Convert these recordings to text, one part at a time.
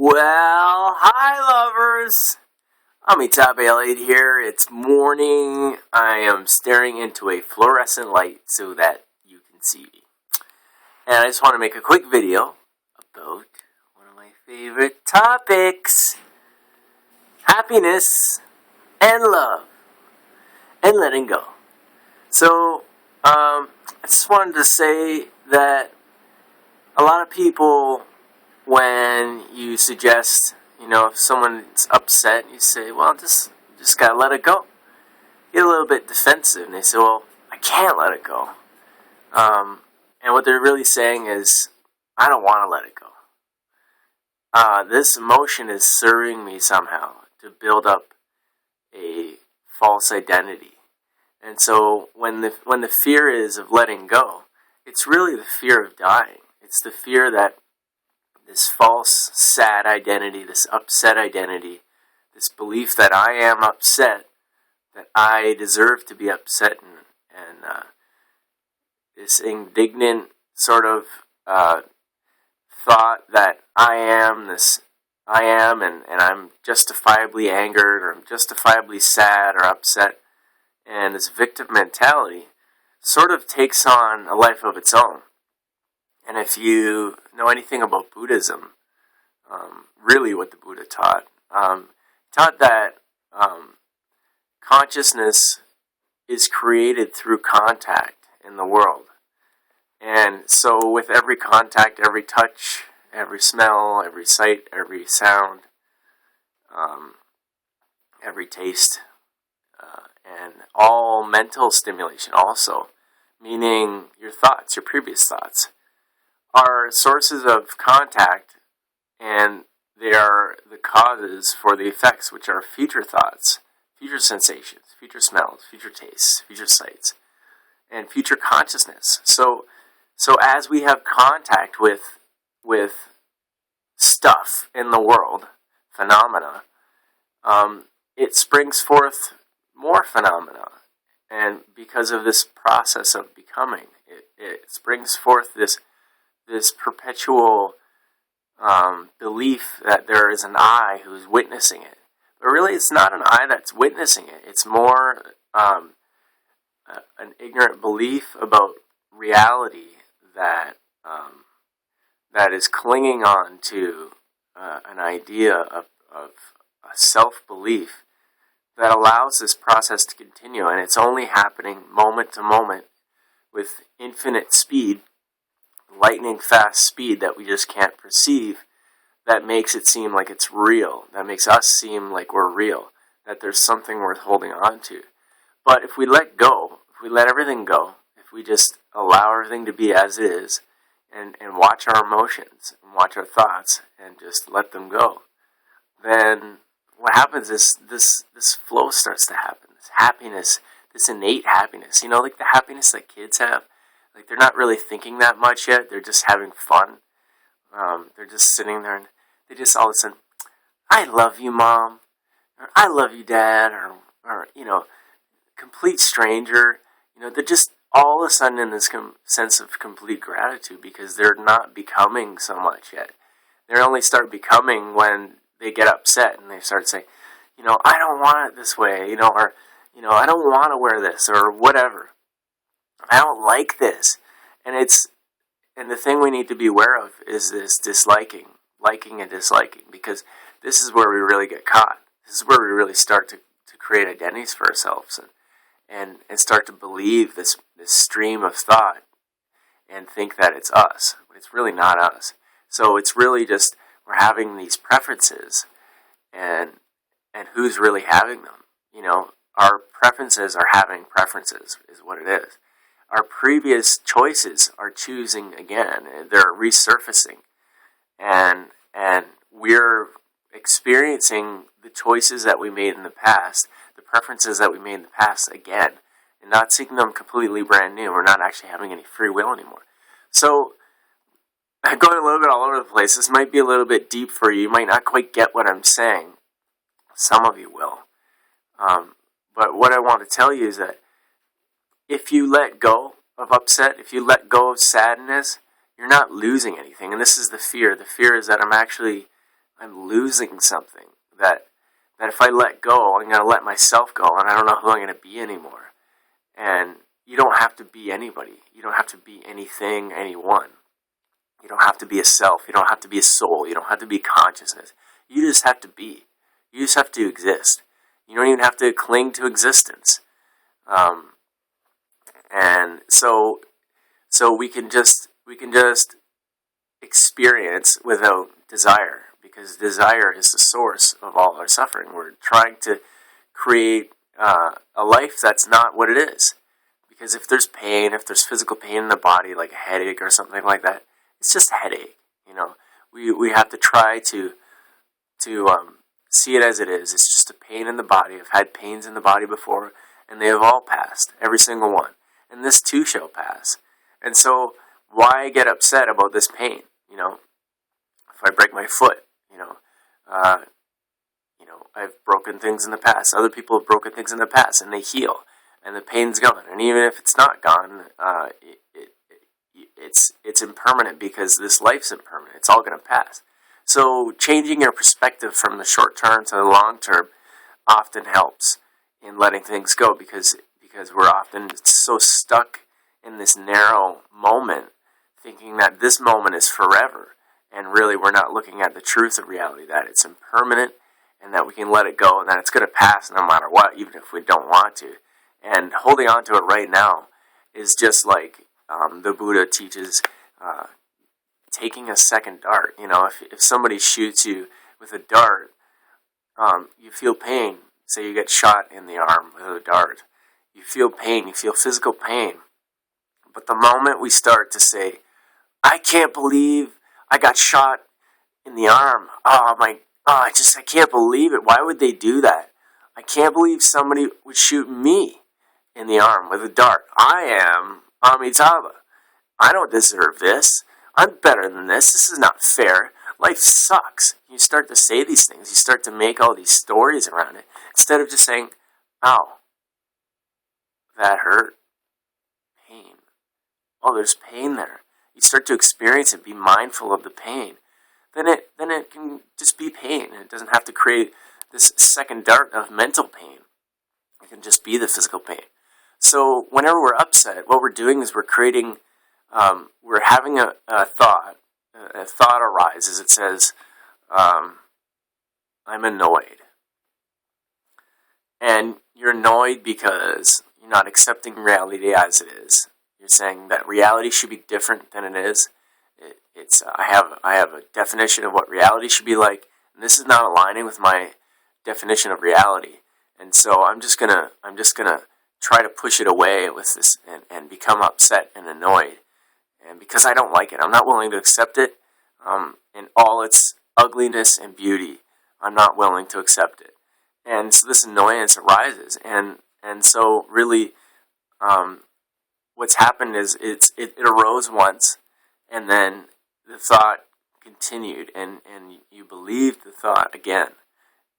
Well, hi lovers! Untitled here. It's morning. I am staring into a fluorescent light so that you can see me. And I just want to make a quick video about one of my favorite topics. Happiness and love and letting go. So, I just wanted to say that a lot of people, when you suggest, if someone's upset, you say, well, just gotta let it go. Get a little bit defensive, and they say, well, I can't let it go. And what they're really saying is, I don't want to let it go. This emotion is serving me somehow to build up a false identity. And so when the fear is of letting go, it's really the fear of dying. It's the fear that this false, sad identity, this upset identity, this belief that I am upset, that I deserve to be upset, and this indignant sort of thought that I am, and I'm justifiably angered, or I'm justifiably sad or upset, and this victim mentality sort of takes on a life of its own. And if you know anything about Buddhism, really what the Buddha taught that consciousness is created through contact in the world. And so with every contact, every touch, every smell, every sight, every sound, every taste, and all mental stimulation also, meaning your thoughts, your previous thoughts, are sources of contact, and they are the causes for the effects, which are future thoughts, future sensations, future smells, future tastes, future sights, and future consciousness. So as we have contact with stuff in the world, phenomena, it springs forth more phenomena. And because of this process of becoming, it springs forth this perpetual belief that there is an I who's witnessing it. But really it's not an I that's witnessing it. It's more an ignorant belief about reality that is clinging on to an idea of a self-belief that allows this process to continue. And it's only happening moment to moment with infinite speed, lightning fast speed that we just can't perceive, that makes it seem like it's real, that makes us seem like we're real, that there's something worth holding on to. But if we let go, if we let everything go, if we just allow everything to be as is, and watch our emotions, and watch our thoughts, and just let them go, then what happens is this flow starts to happen, this happiness, this innate happiness, like the happiness that kids have. Like, they're not really thinking that much yet. They're just having fun. They're just sitting there, and they just all of a sudden, I love you, Mom, or I love you, Dad, or complete stranger. They're just all of a sudden in this sense of complete gratitude because they're not becoming so much yet. They only start becoming when they get upset and they start saying, I don't want it this way, or I don't want to wear this, or whatever. I don't like this. And the thing we need to be aware of is this liking and disliking, because this is where we really get caught. This is where we really start to create identities for ourselves and start to believe this stream of thought and think that it's us. It's really not us. So it's really just we're having these preferences, and who's really having them? Our preferences are having preferences is what it is. Our previous choices are choosing again. They're resurfacing. And we're experiencing the choices that we made in the past, the preferences that we made in the past again, and not seeing them completely brand new. We're not actually having any free will anymore. So, I'm going a little bit all over the place. This might be a little bit deep for you. You might not quite get what I'm saying. Some of you will. But what I want to tell you is that if you let go of upset, if you let go of sadness, you're not losing anything. And this is the fear. The fear is that I'm actually I'm losing something. That if I let go, I'm going to let myself go, and I don't know who I'm going to be anymore. And you don't have to be anybody. You don't have to be anything, anyone. You don't have to be a self. You don't have to be a soul. You don't have to be consciousness. You just have to be. You just have to exist. You don't even have to cling to existence. And so we can just experience without desire, because desire is the source of all our suffering. We're trying to create a life that's not what it is. Because if there's pain, if there's physical pain in the body, like a headache or something like that, it's just a headache. We have to try to see it as it is. It's just a pain in the body. I've had pains in the body before, and they have all passed, every single one. And this too shall pass. And so, why get upset about this pain? If I break my foot, I've broken things in the past. Other people have broken things in the past, and they heal, and the pain's gone. And even if it's not gone, it's impermanent, because this life's impermanent. It's all going to pass. So changing your perspective from the short term to the long term often helps in letting things go, because we're often so stuck in this narrow moment, thinking that this moment is forever, and really we're not looking at the truth of reality, that it's impermanent, and that we can let it go, and that it's going to pass no matter what, even if we don't want to. And holding on to it right now is just like the Buddha teaches, taking a second dart. If somebody shoots you with a dart, you feel pain. Say you get shot in the arm with a dart. You feel pain, you feel physical pain. But the moment we start to say, I can't believe I got shot in the arm. I can't believe it. Why would they do that? I can't believe somebody would shoot me in the arm with a dart. I am Amitabha. I don't deserve this. I'm better than this. This is not fair. Life sucks. You start to say these things. You start to make all these stories around it, instead of just saying, ow, that hurt. Pain. Oh, there's pain there. You start to experience it. Be mindful of the pain. Then it can just be pain. It doesn't have to create this second dart of mental pain. It can just be the physical pain. So whenever we're upset, what we're doing is we're creating, we're having a thought. A thought arises. It says, I'm annoyed. And you're annoyed because you're not accepting reality as it is. You're saying that reality should be different than it is. I have a definition of what reality should be like, and this is not aligning with my definition of reality. And so I'm just gonna try to push it away with this and become upset and annoyed. And because I don't like it, I'm not willing to accept it in all its ugliness and beauty. I'm not willing to accept it. And so this annoyance arises. And so really what's happened is it arose once, and then the thought continued, and you believed the thought again.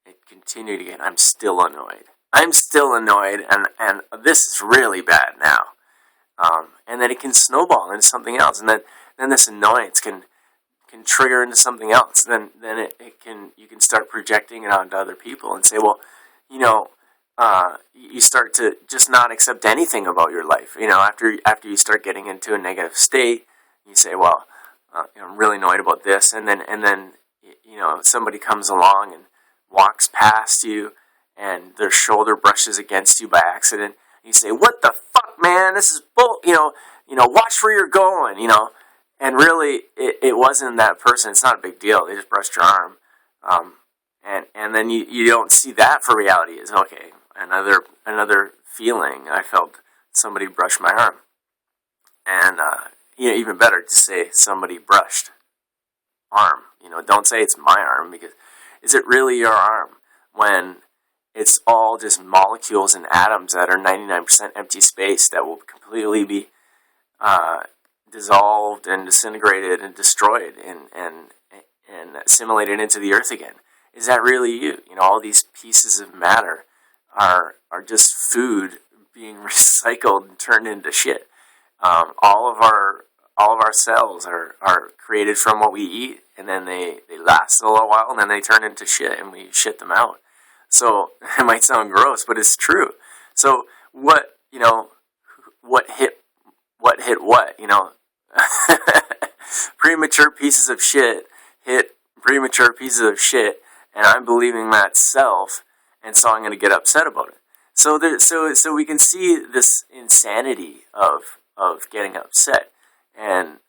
It continued again. I'm still annoyed. I'm still annoyed, and this is really bad now. And then it can snowball into something else, and then this annoyance can trigger into something else. Then you can start projecting it onto other people and say, well, you start to just not accept anything about your life. After you start getting into a negative state, you say, well, I'm really annoyed about this, and then somebody comes along and walks past you, and their shoulder brushes against you by accident. And you say, "What the fuck, man? This is bull." Watch where you're going. And really, it wasn't that person. It's not a big deal. They just brushed your arm, and then you don't see that for reality. Is okay. Another feeling. I felt somebody brush my arm, and even better to say somebody brushed arm. Don't say it's my arm, because is it really your arm when it's all just molecules and atoms that are 99% empty space that will completely be dissolved and disintegrated and destroyed and assimilated into the earth again? Is that really you? All these pieces of matter are just food being recycled and turned into shit. All of our cells are created from what we eat, and then they last a little while, and then they turn into shit, and we shit them out. So it might sound gross, but it's true. So what hit what? Premature pieces of shit hit premature pieces of shit, and I'm believing that self, and so I'm going to get upset about it. So we can see this insanity of getting upset, and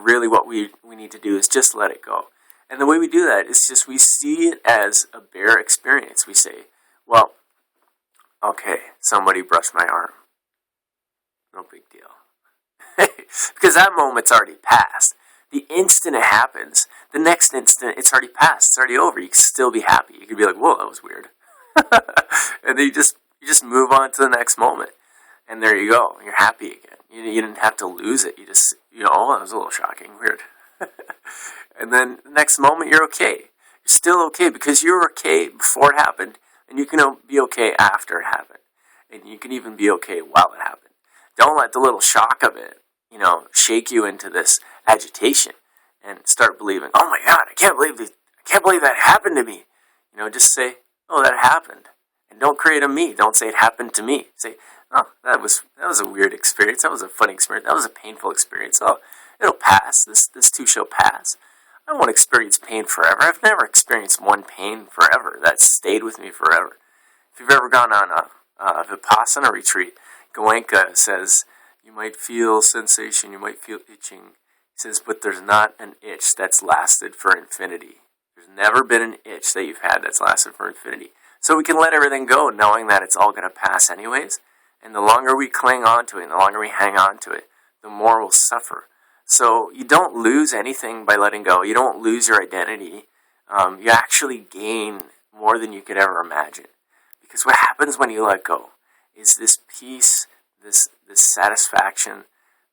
really what we need to do is just let it go. And the way we do that is just we see it as a bare experience. We say, well, okay, somebody brushed my arm. No big deal. Because that moment's already passed. The instant it happens, the next instant it's already passed. It's already over. You can still be happy. You can be like, whoa, that was weird. And then you just move on to the next moment. And there you go. You're happy again. You didn't have to lose it. You just, oh, that was a little shocking. Weird. And then the next moment, you're okay. You're still okay because you were okay before it happened. And you can be okay after it happened. And you can even be okay while it happened. Don't let the little shock of it, shake you into this agitation and start believing, oh my God, I can't believe that happened to me. Just say, oh, that happened. And don't create a me. Don't say it happened to me. Say, oh, that was a weird experience. That was a funny experience. That was a painful experience. Oh, it'll pass. This too shall pass. I won't experience pain forever. I've never experienced one pain forever. That's stayed with me forever. If you've ever gone on a Vipassana retreat, Goenka says, you might feel sensation, you might feel itching. He says, but there's not an itch that's lasted for infinity. There's never been an itch that you've had that's lasted for infinity. So we can let everything go, knowing that it's all going to pass anyways. And the longer we cling on to it, and the longer we hang on to it, the more we'll suffer. So you don't lose anything by letting go. You don't lose your identity. You actually gain more than you could ever imagine. Because what happens when you let go is this peace, this satisfaction,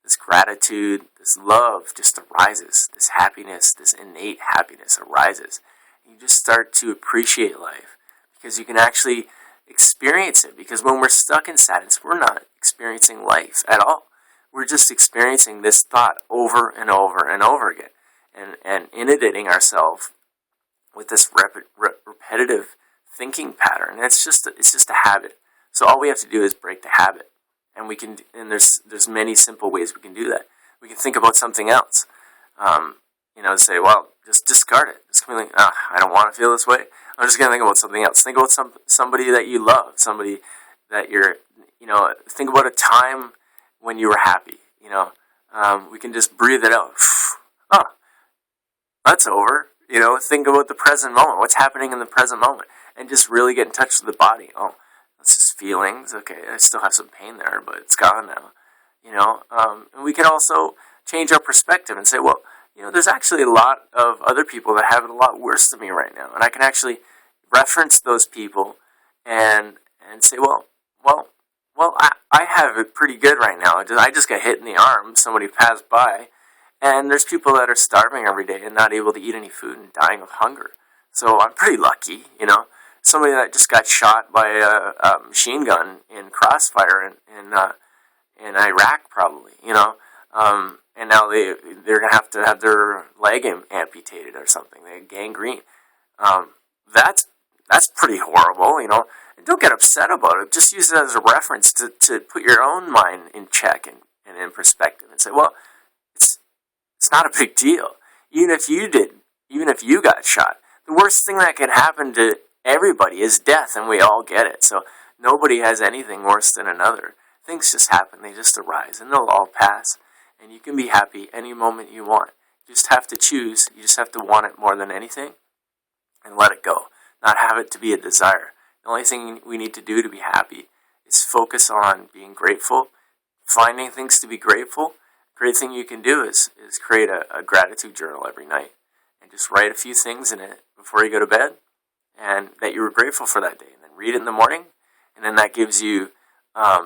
this gratitude, this love just arises. This happiness, this innate happiness arises. You just start to appreciate life because you can actually experience it. Because when we're stuck in sadness, we're not experiencing life at all. We're just experiencing this thought over and over and over again, and inundating ourselves with this repetitive thinking pattern. It's just a habit. So all we have to do is break the habit, and there's many simple ways we can do that. We can think about something else. Say, well, just discard it. Just be like, I don't want to feel this way. I'm just going to think about something else. Think about somebody that you love, somebody that think about a time when you were happy. We can just breathe it out. Oh, that's over. Think about the present moment. What's happening in the present moment? And just really get in touch with the body. Oh, that's just feelings. Okay, I still have some pain there, but it's gone now. And we can also change our perspective and say, well, there's actually a lot of other people that have it a lot worse than me right now. And I can actually reference those people and say, well, I have it pretty good right now. I just got hit in the arm. Somebody passed by. And there's people that are starving every day and not able to eat any food and dying of hunger. So I'm pretty lucky, Somebody that just got shot by a machine gun in crossfire in Iraq, probably, and now they're going to have their leg amputated or something. They have gangrene. That's pretty horrible, And don't get upset about it. Just use it as a reference to put your own mind in check and in perspective and say, well, it's not a big deal. Even if you got shot, the worst thing that can happen to everybody is death, and we all get it. So nobody has anything worse than another. Things just happen. They just arise, and they'll all pass. And you can be happy any moment you want. You just have to choose. You just have to want it more than anything and let it go. Not have it to be a desire. The only thing we need to do to be happy is focus on being grateful, finding things to be grateful. Great thing you can do is create a gratitude journal every night and just write a few things in it before you go to bed and that you were grateful for that day. And then read it in the morning, and then that gives you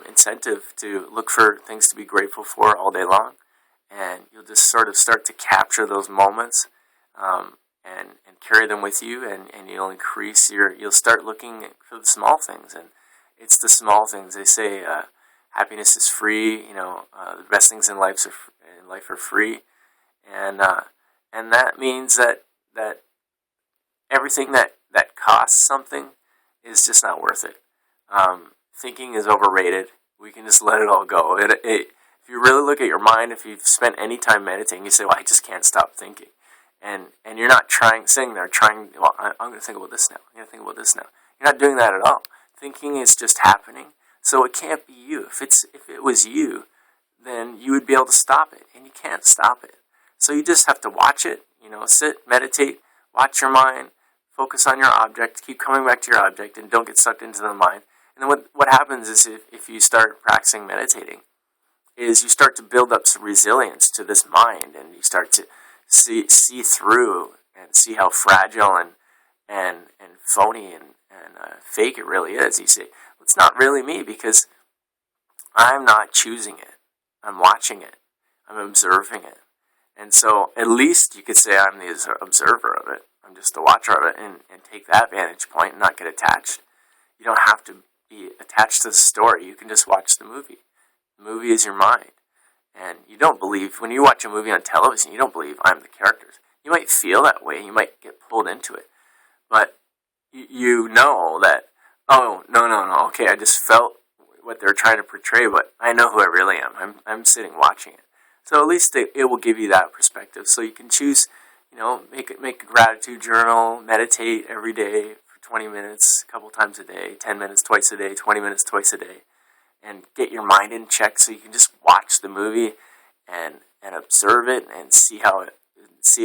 incentive to look for things to be grateful for all day long. And you'll just sort of start to capture those moments and carry them with you, and you'll start looking for the small things. And it's the small things. They say happiness is free. The best things in life are free. And And that means that everything that costs something is just not worth it. Thinking is overrated. We can just let it all go. If you really look at your mind, if you've spent any time meditating, you say, well, I just can't stop thinking. And you're not sitting there trying, well, I'm going to think about this now. I'm going to think about this now. You're not doing that at all. Thinking is just happening. So it can't be you. If it was you, then you would be able to stop it. And you can't stop it. So you just have to watch it, sit, meditate, watch your mind, focus on your object, keep coming back to your object, and don't get sucked into the mind. And then what happens is if you start practicing meditating, is you start to build up some resilience to this mind, and you start to see through and see how fragile and phony and fake it really is. You say, well, it's not really me because I'm not choosing it. I'm watching it. I'm observing it. And so at least you could say I'm the observer of it. I'm just the watcher of it, and take that vantage point and not get attached. You don't have to be attached to the story. You can just watch the movie. The movie is your mind. And you don't believe, when you watch a movie on television, you don't believe I'm the characters. You might feel that way. You might get pulled into it. But you know that, oh, no, okay, I just felt what they're trying to portray, but I know who I really am. I'm sitting watching it. So at least it will give you that perspective. So you can choose, make a gratitude journal, meditate every day for 20 minutes, a couple times a day, 10 minutes twice a day, 20 minutes twice a day, and get your mind in check so you can just watch the movie and observe it and see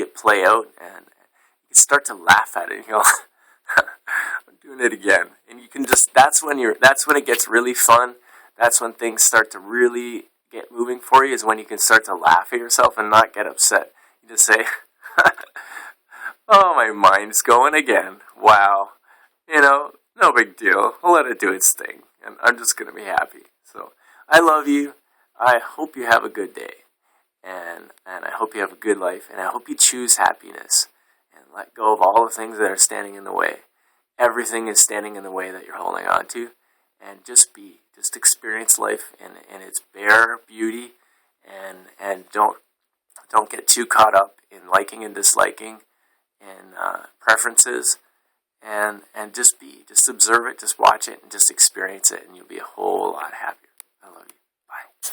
it play out, and you can start to laugh at it. I'm doing it again, and you can just that's when it gets really fun. That's when things start to really get moving for you, is when you can start to laugh at yourself and not get upset. You just say, oh, my mind's going again. Wow. No big deal. I'll let it do its thing, and I'm just going to be happy. So I love you. I hope you have a good day, and I hope you have a good life, and I hope you choose happiness and let go of all the things that are standing in the way. Everything is standing in the way that you're holding on to, and just experience life in its bare beauty, and don't get too caught up in liking and disliking and preferences, and just observe it, just watch it, and just experience it, and you'll be a whole lot happier. I love you. Bye.